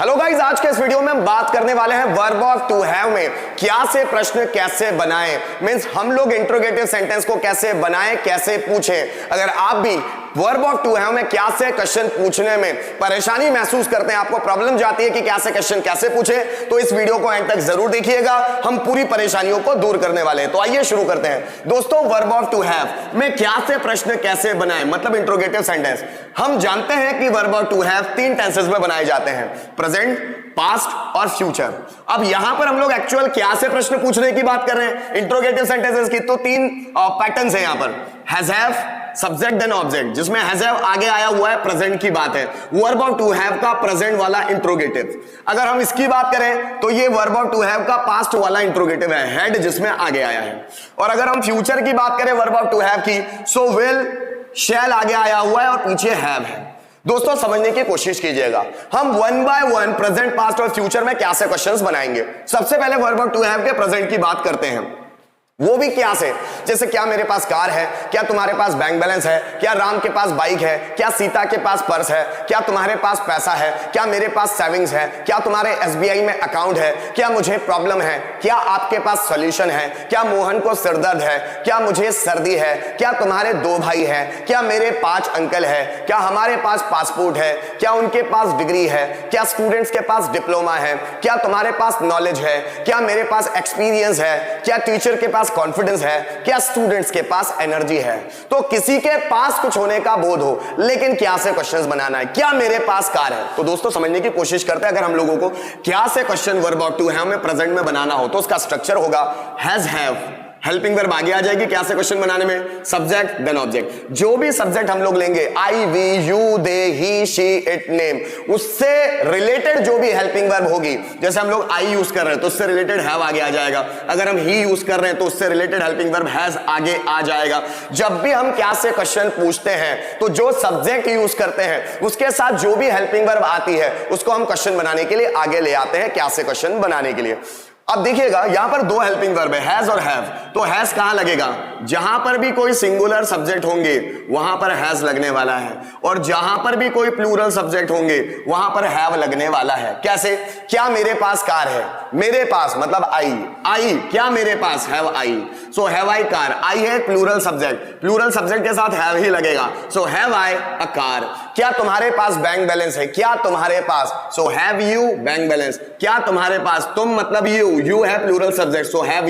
Hello guys, आज के इस वीडियो में हम बात करने वाले हैं वर्ब ऑफ टू हैव में क्या से प्रश्न कैसे बनाएं। मींस हम लोग इंट्रोगेटिव सेंटेंस को कैसे बनाएं, कैसे पूछें। अगर आप भी वर्ब ऑफ टू हैव में क्या से क्वेश्चन पूछने में परेशानी महसूस करते हैं, आपको प्रॉब्लम जाती है कि क्या से क्वेश्चन कैसे पूछें, तो इस वीडियो को एंड तक जरूर देखिएगा। हम पूरी परेशानियों को दूर करने वाले हैं। तो आइए शुरू करते हैं। दोस्तों, वर्ब ऑफ टू हैव में क्या से प्रश्न कैसे बनाएं, मतलब इंट्रोगेटिव सेंटेंस। हम जानते हैं कि वर्ब ऑफ टू हैव तीन टेंसेस में बनाए जाते हैं, प्रेजेंट, पास्ट और फ्यूचर। अब यहां पर हम लोग एक्चुअल क्या से प्रश्न पूछने की बात कर रहे हैं इंट्रोगेटिव सेंटेंसेस की। तो तीन पैटर्न्स हैं यहां पर, has have, subject then object, जिसमें हैज हैव आगे आया हुआ है, प्रेजेंट की बात है। वर्ब ऑफ टू हैव का प्रेजेंट वाला इंट्रोगेटिव। अगर हम इसकी बात करें तो ये वर्ब ऑफ टू हैव का पास्ट वाला इंट्रोगेटिव है, हैड, जिसमें आगे आया है। और अगर हम फ्यूचर की बात करें वर्ब ऑफ टू हैव की, सो विल, शैल आगे आया हुआ है और पीछे हैव है। दोस्तों, समझने की कोशिश कीजिएगा। हम one by one present, past और फ्यूचर में क्या से क्वेश्चंस बनाएंगे। सबसे पहले वर्ब ऑफ टू हैव के प्रेजेंट की बात करते हैं, वो भी क्या से। जैसे क्या मेरे पास कार है, क्या तुम्हारे पास बैंक बैलेंस है, क्या राम के पास बाइक है, क्या सीता के पास पर्स है, क्या तुम्हारे पास पैसा है, क्या मेरे पास सेविंग्स है, क्या तुम्हारे एसबीआई में अकाउंट है, क्या मुझे प्रॉब्लम है, क्या आपके पास सॉल्यूशन है, क्या मोहन को सिरदर्द है, क्या मुझे सर्दी है, क्या तुम्हारे दो भाई है, क्या मेरे 5 अंकल है, क्या हमारे पास पासपोर्ट है, क्या उनके पास डिग्री है, क्या स्टूडेंट्स के पास डिप्लोमा है, क्या तुम्हारे पास नॉलेज है, क्या मेरे पास एक्सपीरियंस है, क्या टीचर के पास कॉन्फिडेंस है, क्या स्टूडेंट्स के पास एनर्जी है। तो किसी के पास कुछ होने का बोध हो, लेकिन क्या से क्वेश्चंस बनाना है। क्या मेरे पास कार है। तो दोस्तों, समझने की कोशिश करते हैं। अगर हम लोगों को क्या से question verb of to have में प्रेजेंट में बनाना हो तो उसका स्ट्रक्चर होगा हैज हैव, हेल्पिंग वर्ब आगे आ जाएगी क्या से क्वेश्चन बनाने में, सब्जेक्ट देन ऑब्जेक्ट। जो भी सब्जेक्ट हम लोग लेंगे, I, we, you, they, he, she, it, name, उससे रिलेटेड जो भी हेल्पिंग वर्ब होगी, जैसे हम लोग आई यूज कर रहे हैं तो उससे रिलेटेड हैव आगे आ जाएगा। अगर हम ही यूज कर रहे हैं तो उससे रिलेटेड हेल्पिंग वर्ब हैज आगे आ जाएगा। जब भी हम क्या से क्वेश्चन पूछते हैं तो जो सब्जेक्ट यूज करते हैं उसके साथ जो भी हेल्पिंग वर्ब आती है उसको हम क्वेश्चन बनाने के लिए आगे ले आते हैं, क्या से क्वेश्चन बनाने के लिए। अब देखिएगा, यहां पर दो हेल्पिंग वर्ब है, हैज और हैव। तो हैज कहां लगेगा, जहां पर भी कोई सिंगुलर सब्जेक्ट होंगे वहां पर हैज लगने वाला है, और जहां पर भी कोई प्लूरल सब्जेक्ट होंगे वहां पर हैव लगने वाला है। कैसे, क्या मेरे पास कार है, मेरे पास मतलब आई, आई, क्या मेरे पास, have I, so have I car. I है प्लूरल सब्जेक्ट, प्लूरल सब्जेक्ट के साथ हैव ही लगेगा, सो हैव आई अ कार। क्या तुम्हारे पास बैंक बैलेंस है, क्या तुम्हारे पास, so have you bank balance. क्या तुम्हारे पास, तुम मतलब यू है plural subject, so have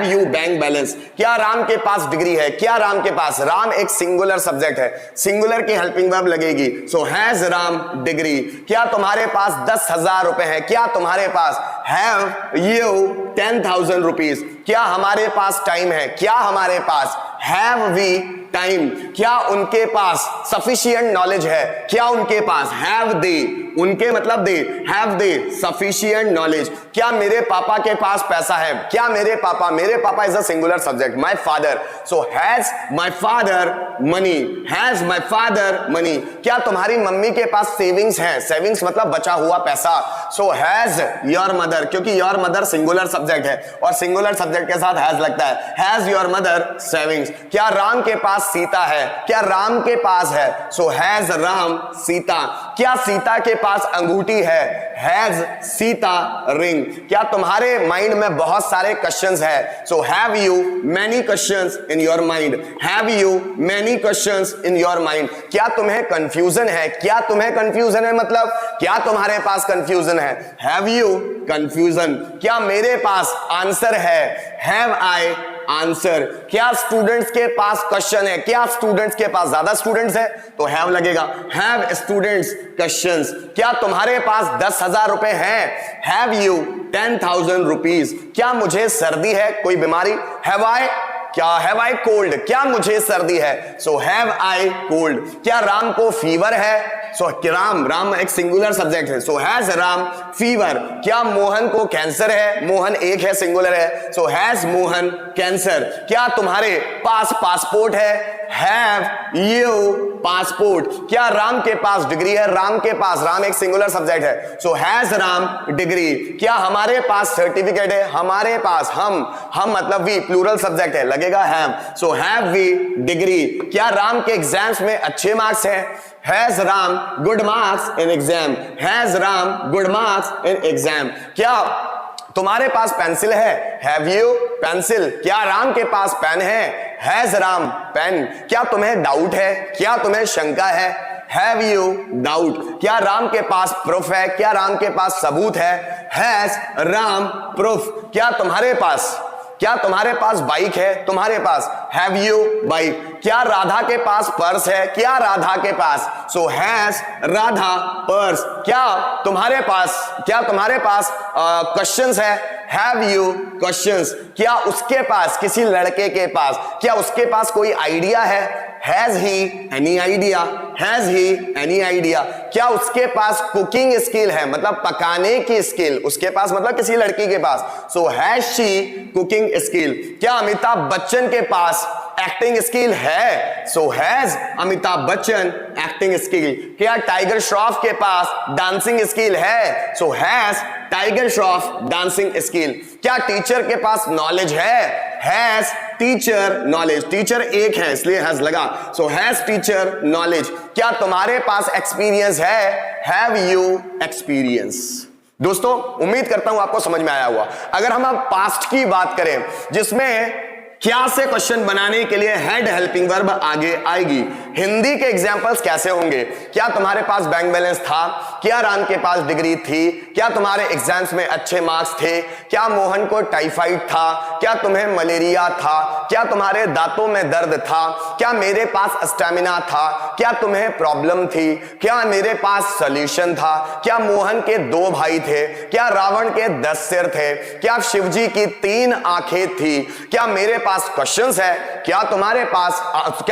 you bank balance. क्या राम के पास डिग्री है, क्या राम के पास, राम एक सिंगुलर सब्जेक्ट है, सिंगुलर की हेल्पिंग वर्ब लगेगी, सो हैज राम डिग्री। क्या तुम्हारे पास 10,000 रुपए है, क्या तुम्हारे पास, हैव यू 10,000 रुपीज। क्या हमारे पास टाइम है, क्या हमारे पास, हैव वी टाइम। क्या उनके पास सफिशिएंट नॉलेज है, क्या उनके पास, हैव दे, उनके मतलब दे, हैव दे सफिशिएंट नॉलेज। क्या मेरे पापा के पास पैसा है, क्या मेरे पापा is a singular subject, my father, so has my father money, has my father money. क्या तुम्हारी मम्मी के पास सेविंग्स है, सेविंग्स मतलब बचा हुआ पैसा, सो हैज योर मदर, क्योंकि योर मदर सिंगुलर सब्जेक्ट है और सिंगुलर सब्जेक्ट के साथ हैज लगता है, हैज योर मदर सेविंग्स। क्या राम के पास सीता है, क्या राम के पास है, सो हैज राम सीता। क्या सीता के पास अंगूठी है, हैज सीता रिंग। क्या तुम्हारे माइंड में बहुत सारे क्वेश्चंस है, सो have you many questions in your mind, have you many questions in your mind. क्या तुम्हें कंफ्यूजन है, क्या तुम्हें कंफ्यूजन है मतलब क्या तुम्हारे पास कंफ्यूजन है, हैव यू कंफ्यूजन। क्या मेरे पास आंसर है, हैव आई आंसर। क्या स्टूडेंट्स के पास क्वेश्चन है, क्या स्टूडेंट्स के पास ज्यादा स्टूडेंट्स है तो हैव लगेगा, हैव स्टूडेंट्स क्वेश्चंस। क्या तुम्हारे पास 10,000 रुपए हैं, हैव यू 10,000 रुपीज। क्या मुझे सर्दी है, कोई बीमारी, हैव आई, क्या हैव आई कोल्ड, क्या मुझे सर्दी है, सो हैव आई कोल्ड। क्या राम को फीवर है, सो राम एक सिंगुलर सब्जेक्ट है, सो हैज राम फीवर। क्या मोहन को कैंसर है, मोहन एक है सिंगुलर है, सो हैज मोहन कैंसर। क्या तुम्हारे पास पासपोर्ट है, हैव यू पासपोर्ट? क्या राम के पास डिग्री है? राम के पास, राम एक सिंगुलर सब्जेक्ट है, सो हैज राम डिग्री? क्या हमारे पास सर्टिफिकेट है? हमारे पास, हम मतलब वी प्लूरल सब्जेक्ट है, लगेगा have, so have we degree? क्या राम के एग्जाम्स में अच्छे मार्क्स है? Has Ram good marks in exam? Has Ram good marks in exam? क्या तुम्हारे पास पेंसिल है? Have you pencil? क्या राम के पास पेन है? Has Ram pen? क्या तुम्हें डाउट है? क्या तुम्हें शंका है? Have you doubt? क्या राम के पास प्रूफ है? क्या राम के पास सबूत है? Has Ram proof? क्या तुम्हारे पास बाइक है? तुम्हारे पास हैव यू बाइक? क्या राधा के पास पर्स है? क्या राधा के पास? So has Radha purse? क्या तुम्हारे पास क्वेश्चंस है? Have you questions? क्या उसके पास, किसी लड़के के पास, क्या उसके पास कोई आइडिया है? Has he any idea? Has he any idea? क्या उसके पास कुकिंग स्किल है, मतलब पकाने की स्किल उसके पास, मतलब किसी लड़की के पास? So has she cooking skill? क्या अमिताभ बच्चन के पास एक्टिंग स्किल है? So has Amitabh Bachchan acting skill? क्या टाइगर श्रॉफ के पास डांसिंग स्किल है? So has Tiger Shroff dancing skill? क्या टीचर के पास नॉलेज है? Has teacher knowledge? टीचर एक है इसलिए हैज लगा, सो हैज टीचर नॉलेज? क्या तुम्हारे पास एक्सपीरियंस है? Have you experience? दोस्तों उम्मीद करता हूं आपको समझ में आया हुआ। अगर हम अब पास्ट की बात करें जिसमें क्या से क्वेश्चन बनाने के लिए हेड हेल्पिंग वर्ब आगे आएगी, हिंदी के एग्जाम्पल्स कैसे होंगे? क्या तुम्हारे पास बैंक बैलेंस था? क्या राम के पास डिग्री थी? क्या तुम्हारे एग्जाम्स में अच्छे मार्क्स थे? क्या मोहन को टाइफाइड था? क्या तुम्हें मलेरिया था? क्या तुम्हारे दांतों में दर्द था? क्या मेरे पास स्टेमिना था? क्या तुम्हें प्रॉब्लम थी? क्या मेरे पास सॉल्यूशन था? क्या मोहन के 2 भाई थे? क्या रावण के 10 सिर थे? क्या शिव जी की 3 आंखें थी? क्या मेरे पास क्वेश्चंस है? क्या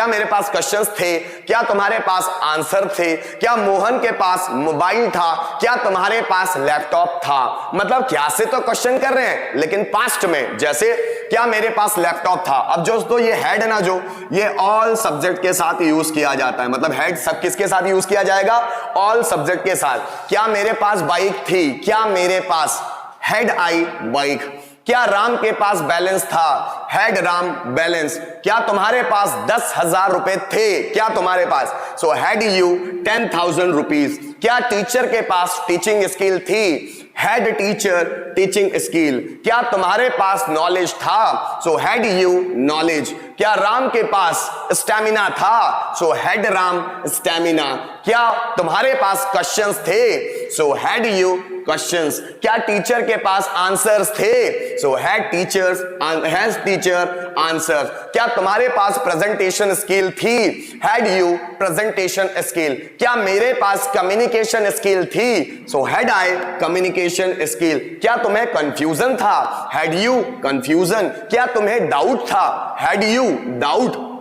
मेरे पास क्वेश्चंस थे? क्या तुम्हारे पास आंसर थे? क्या मोहन के पास मोबाइल था? क्या तुम्हारे पास लैपटॉप था? मतलब क्या से तो क्वेश्चन कर रहे हैं लेकिन पास्ट में, जैसे क्या मेरे पास लैपटॉप था? अब दोस्तों ये हेड है ना, जो ये ऑल सब्जेक्ट के साथ यूज किया जाता है, मतलब हेड सब किसके साथ यूज किया जाएगा? ऑल सब्जेक्ट के साथ। क्या मेरे पास बाइक थी? क्या मेरे पास हैड आई बाइक? क्या राम के पास बैलेंस था? Had Ram balance? क्या तुम्हारे पास 10,000 रुपए थे? क्या तुम्हारे पास? So had you 10,000 rupees? क्या टीचर के पास टीचिंग स्किल थी? Had teacher teaching skill? क्या तुम्हारे पास नॉलेज था? So had you knowledge? क्या राम के पास स्टैमिना था? So had Ram stamina? क्या तुम्हारे पास क्वेश्चंस थे? So had you questions? क्या टीचर के पास आंसर्स थे? So had teacher answers? क्या तुम्हारे पास प्रेजेंटेशन स्किल थी? Had you presentation skill? क्या मेरे पास कम्युनिकेशन स्किल थी? So had I communication skill? क्या तुम्हें कंफ्यूजन था? Had you confusion? क्या तुम्हें डाउट था? Had you doubt?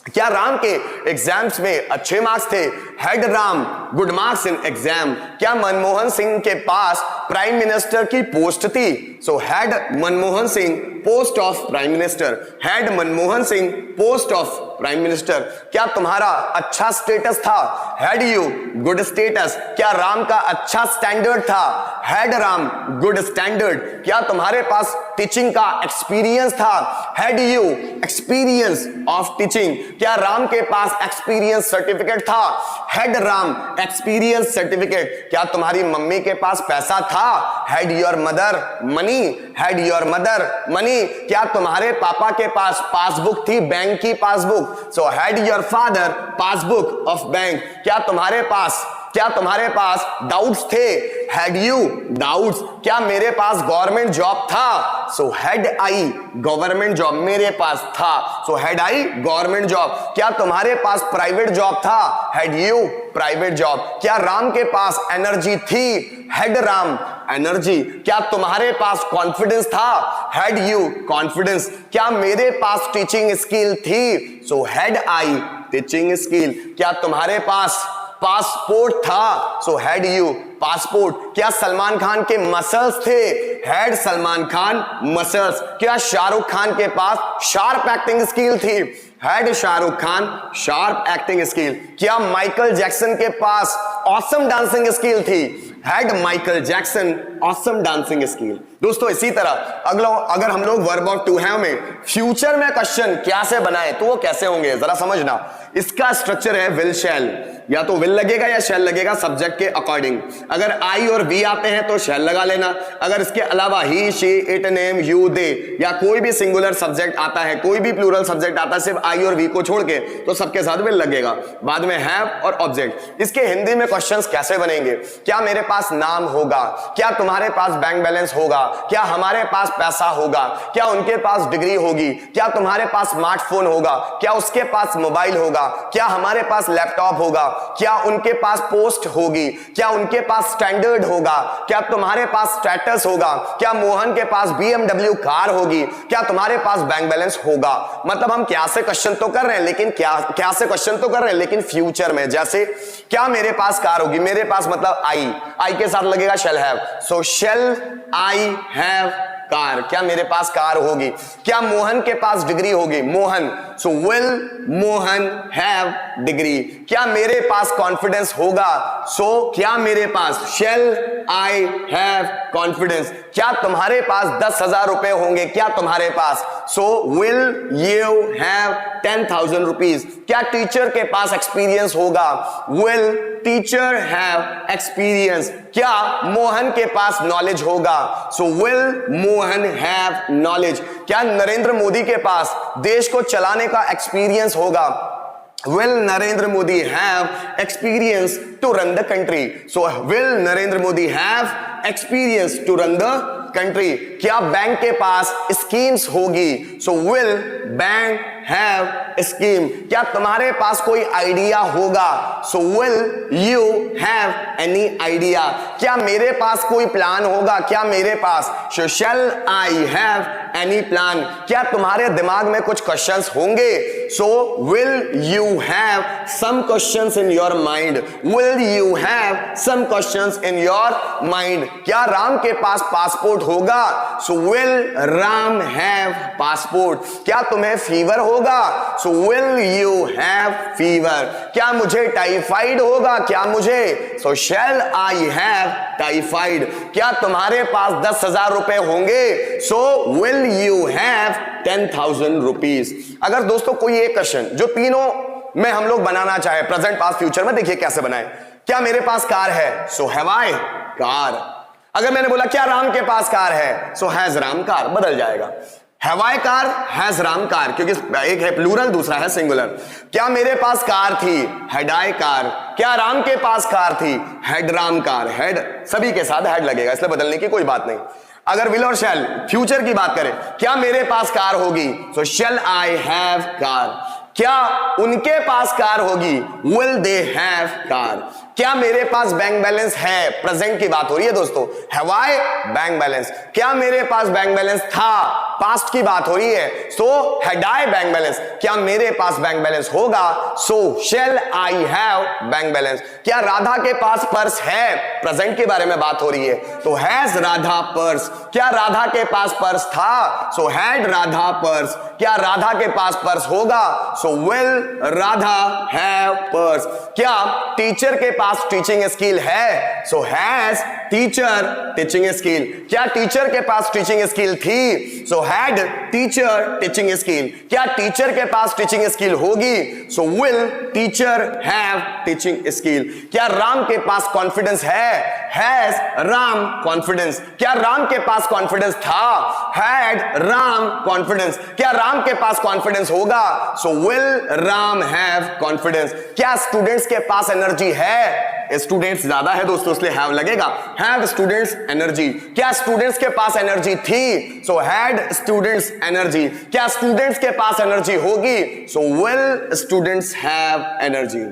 क्या राम के एग्जाम्स में अच्छे मार्क्स थे? Had Ram good marks in exam? क्या मनमोहन सिंह के पास प्राइम मिनिस्टर की पोस्ट थी? So had Manmohan Singh post of prime minister? Had Manmohan Singh post of prime minister? क्या तुम्हारा अच्छा स्टेटस था? Had you good status? क्या राम का अच्छा स्टैंडर्ड था? Had Ram good standard? क्या तुम्हारे पास टीचिंग का एक्सपीरियंस था? Had you experience of teaching? क्या राम के पास एक्सपीरियंस सर्टिफिकेट था? Had Ram experience certificate? क्या तुम्हारी मम्मी के पास पैसा था? Had your mother money? Had your mother money? क्या तुम्हारे पापा के पास पासबुक थी, बैंक की passbook? So had your father passbook of bank? क्या तुम्हारे पास डाउट्स थे? Had you doubts? क्या मेरे पास गवर्नमेंट जॉब था? So had I government job? मेरे पास था, so had I government job? क्या तुम्हारे पास प्राइवेट जॉब था? Had you private job? क्या राम के पास एनर्जी थी? Had Ram energy? क्या तुम्हारे पास कॉन्फिडेंस था? Had you confidence? क्या मेरे पास टीचिंग स्किल थी? So had I teaching skill? क्या तुम्हारे पास पासपोर्ट था? So had you passport? क्या सलमान खान के मसल्स थे? Had Salman Khan muscles? क्या शाहरुख खान के पास शार्प एक्टिंग स्किल थी? Had Shahrukh Khan sharp acting skill? क्या माइकल जैक्सन के पास ऑसम डांसिंग स्किल थी? Had Michael Jackson awesome dancing skill? दोस्तों इसी तरह अगर हम लोग वर्ब ऑफ टू हैव में फ्यूचर में क्वेश्चन क्या से बनाए तो वो कैसे होंगे जरा समझना। इसका स्ट्रक्चर है विल शैल, या तो विल लगेगा या शैल लगेगा सब्जेक्ट के अकॉर्डिंग। अगर आई और वी आते हैं तो शैल लगा लेना। अगर इसके अलावा ही, शी, इट, नेम, यू, दे या कोई भी सिंगुलर सब्जेक्ट आता है, कोई भी प्लूरल सब्जेक्ट आता है सिर्फ आई और वी को छोड़ के, तो सबके साथ विल लगेगा। बाद में हैव और ऑब्जेक्ट। इसके हिंदी में क्वेश्चंस कैसे बनेंगे? क्या मेरे पास नाम होगा? क्या तुम्हारे पास बैंक बैलेंस होगा? क्या हमारे पास पैसा होगा? क्या उनके पास डिग्री होगी? क्या तुम्हारे पास स्मार्टफोन होगा? क्या उसके पास मोबाइल होगा? क्या हमारे पास लैपटॉप होगा? क्या उनके पास पोस्ट होगी? क्या उनके पास स्टैंडर्ड होगा? क्या तुम्हारे पास स्टेटस होगा? क्या मोहन के पास BMW कार होगी? क्या तुम्हारे पास बैंक बैलेंस होगा? मतलब हम क्या से क्वेश्चन तो कर रहे हैं, लेकिन क्या से क्वेश्चन तो कर रहे हैं लेकिन फ्यूचर में। जैसे क्या मेरे पास कार होगी? मेरे पास मतलब आई के साथ लगेगा shall have, so shall I have car. क्या मेरे पास कार होगी? क्या मोहन के पास डिग्री होगी? मोहन, सो विल मोहन हैव डिग्री। क्या मेरे पास कॉन्फिडेंस होगा? सो क्या मेरे पास शैल आई हैव कॉन्फिडेंस। क्या तुम्हारे पास 10,000 रुपए होंगे? क्या तुम्हारे पास? So will you have 10,000 rupees. क्या टीचर के पास एक्सपीरियंस होगा? Will teacher have experience. क्या मोहन के पास नॉलेज होगा? So will Mohan have knowledge. क्या नरेंद्र मोदी के पास देश को चलाने का एक्सपीरियंस होगा? Will Narendra Modi have experience to run the country? So will Narendra Modi have experience to run the country? क्या बैंक के पास स्कीम्स होगी? So will bank have scheme? क्या तुम्हारे पास कोई आइडिया होगा? So will you have any idea? क्या मेरे पास कोई प्लान होगा? क्या मेरे पास? So shall I have any plan? क्या तुम्हारे दिमाग में कुछ क्वेश्चंस होंगे? So will you have some questions in your mind? Will you have some questions in your mind? क्या राम के पास पासपोर्ट होगा? So will Ram have passport? क्या तुम्हें फीवर होगा? So will you have fever? क्या मुझे टाइफाइड होगा? क्या मुझे? So shall I have typhoid? क्या तुम्हारे पास 10,000 रुपए होंगे? So will you have 10,000 rupees? अगर दोस्तों कोई एक क्वेश्चन जो तीनों में हम लोग बनाना चाहे प्रेजेंट पास्ट फ्यूचर में, देखिए कैसे बनाए। क्या मेरे पास कार है? सो हैव आई कार। अगर मैंने बोला क्या राम के पास कार है? सो हैज राम कार, बदल जाएगा। Have I car, has Ram car, क्योंकि एक है प्लूरल दूसरा है सिंगुलर। क्या मेरे पास कार थी? Had I car. क्या राम के पास कार थी? Had Ram car. हैड सभी के साथ हैड लगेगा, इसलिए बदलने की कोई बात नहीं। अगर विल और शैल फ्यूचर की बात करें, क्या मेरे पास कार होगी? सो शैल आई हैव कार। क्या उनके पास कार होगी? Will they have car. क्या मेरे पास बैंक बैलेंस है? प्रेजेंट की बात हो रही है दोस्तों। Have I bank balance. क्या मेरे पास बैंक बैलेंस था? पास्ट की बात हो रही है। So had I bank balance. क्या मेरे पास बैंक बैलेंस होगा? सो shall I have bank balance. क्या राधा के पास पर्स है? प्रेजेंट के बारे में बात हो रही है, तो हैज राधा पर्स। क्या राधा के पास पर्स था? So had Radha purse. क्या राधा के पास पर्स होगा? So will Radha have purse. क्या टीचर के पास टीचिंग स्किल है? So has teacher teaching skill. क्या टीचर के पास टीचिंग स्किल थी? So had teacher teaching skill. क्या टीचर के पास टीचिंग स्किल होगी? So will teacher have teaching skill. क्या राम के पास कॉन्फिडेंस है? Has Ram confidence. क्या राम के पास कॉन्फिडेंस था? Had Ram confidence. क्या राम के पास कॉन्फिडेंस होगा? So will Ram have confidence. क्या स्टूडेंट्स के पास एनर्जी है? स्टूडेंट्स ज्यादा है दोस्तों इसलिए हैव लगेगा। Have students energy. क्या स्टूडेंट्स के पास एनर्जी थी? So had students energy. क्या स्टूडेंट्स के पास एनर्जी होगी? So will students have energy.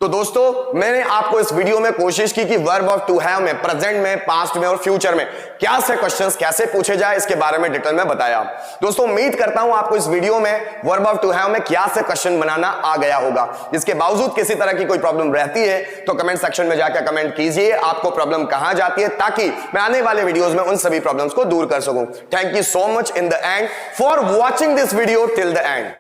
तो दोस्तों मैंने आपको इस वीडियो में कोशिश की कि वर्ब ऑफ टू हैव में प्रेजेंट में, पास्ट में और फ्यूचर में क्या से क्वेश्चंस कैसे पूछे जाए इसके बारे में डिटेल में बताया। दोस्तों उम्मीद करता हूं आपको इस वीडियो में वर्ब ऑफ टू हैव में क्या से क्वेश्चन बनाना आ गया होगा। इसके बावजूद किसी तरह की कोई प्रॉब्लम रहती है तो कमेंट सेक्शन में जाकर कमेंट कीजिए आपको प्रॉब्लम कहां जाती है, ताकि मैं आने वाले वीडियोस में उन सभी प्रॉब्लम्स को दूर कर सकूं। Thank you so much in the end for watching this video till the end.